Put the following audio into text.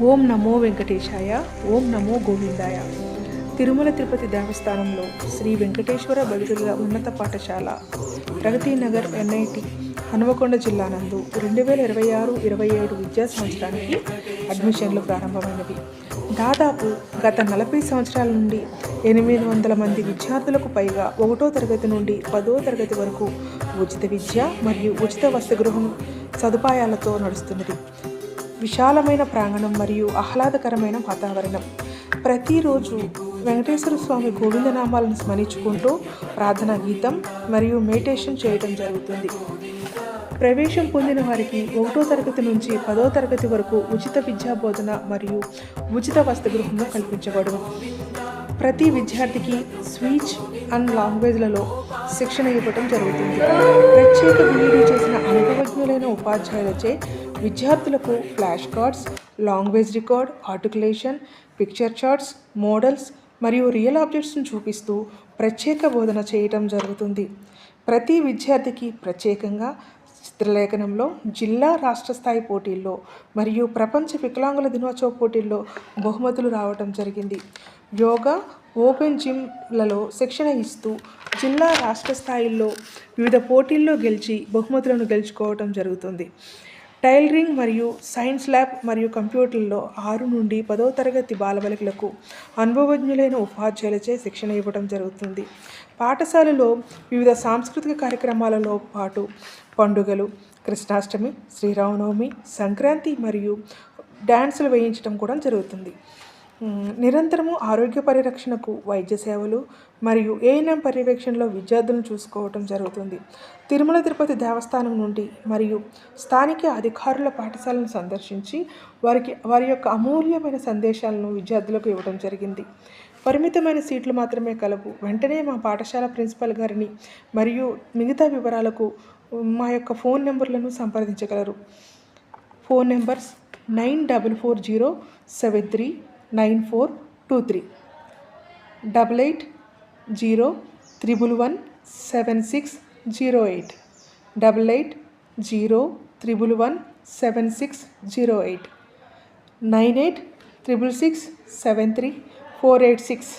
ఓం నమో వెంకటేశాయ, ఓం నమో గోవిందాయ. తిరుమల తిరుపతి దేవస్థానంలో శ్రీ వెంకటేశ్వర బదిరుల ఉన్నత పాఠశాల ప్రగతి నగర్ NIT హనుమకొండ జిల్లా నందు 2026-27 విద్యా సంవత్సరానికి అడ్మిషన్లు ప్రారంభమైనవి. దాదాపు గత 40 సంవత్సరాల నుండి 800 మంది విద్యార్థులకు పైగా 1వ తరగతి నుండి 10వ తరగతి వరకు ఉచిత విద్య మరియు ఉచిత వసతిగృహం సదుపాయాలతో నడుస్తున్నది. విశాలమైన ప్రాంగణం మరియు ఆహ్లాదకరమైన వాతావరణం. ప్రతిరోజు వెంకటేశ్వర స్వామి గోవిందనామాలను స్మరించుకుంటూ ప్రార్థనా గీతం మరియు మెడిటేషన్ చేయడం జరుగుతుంది. ప్రవేశం పొందిన వారికి 1వ తరగతి నుంచి 10వ తరగతి వరకు ఉచిత విద్యా బోధన మరియు ఉచిత వసతిగృహంలో కల్పించబడును. ప్రతి విద్యార్థికి స్పీచ్ అండ్ లాంగ్వేజ్లలో శిక్షణ ఇవ్వడం జరుగుతుంది. ప్రత్యేక బీఈడీ చేసిన అనుభవజ్ఞులైన ఉపాధ్యాయులచే విద్యార్థులకు flash cards, language record, articulation, picture charts, models మరియు రియల్ ఆబ్జెక్ట్స్ను చూపిస్తూ ప్రత్యేక బోధన చేయటం జరుగుతుంది. ప్రతి విద్యార్థికి ప్రత్యేకంగా చిత్రలేఖనంలో, జిల్లా రాష్ట్ర స్థాయి పోటీల్లో మరియు ప్రపంచ వికలాంగుల దినోత్సవ పోటీల్లో బహుమతులు రావడం జరిగింది. యోగా, ఓపెన్ జిమ్లలో శిక్షణ ఇస్తూ జిల్లా రాష్ట్ర స్థాయిల్లో వివిధ పోటీల్లో గెలిచి బహుమతులను గెలుచుకోవడం జరుగుతుంది. టైలరింగ్ మరియు సైన్స్ ల్యాబ్ మరియు కంప్యూటర్లలో 6 నుండి 10వ తరగతి బాలబాలికలకు అనుభవజ్ఞులైన ఉపాధ్యాయులచే శిక్షణ ఇవ్వడం జరుగుతుంది. పాఠశాలలో వివిధ సాంస్కృతిక కార్యక్రమాలలో పాటు పండుగలు, కృష్ణాష్టమి, శ్రీరామనవమి, సంక్రాంతి మరియు డ్యాన్సులు వేయించడం కూడా జరుగుతుంది. నిరంతరము ఆరోగ్య పరిరక్షణకు వైద్య సేవలు మరియు A&M పర్యవేక్షణలో విద్యార్థులను చూసుకోవటం జరుగుతుంది. తిరుమల తిరుపతి దేవస్థానం నుండి మరియు స్థానిక అధికారుల పాఠశాలను సందర్శించి వారి యొక్క అమూల్యమైన సందేశాలను విద్యార్థులకు ఇవ్వడం జరిగింది. పరిమితమైన సీట్లు మాత్రమే కలవు. వెంటనే మా పాఠశాల ప్రిన్సిపల్ గారిని మరియు మిగతా వివరాలకు మా యొక్క ఫోన్ నెంబర్లను సంప్రదించగలరు. Phone numbers 9407394323, 8801117608, 8801117608, 9866673486.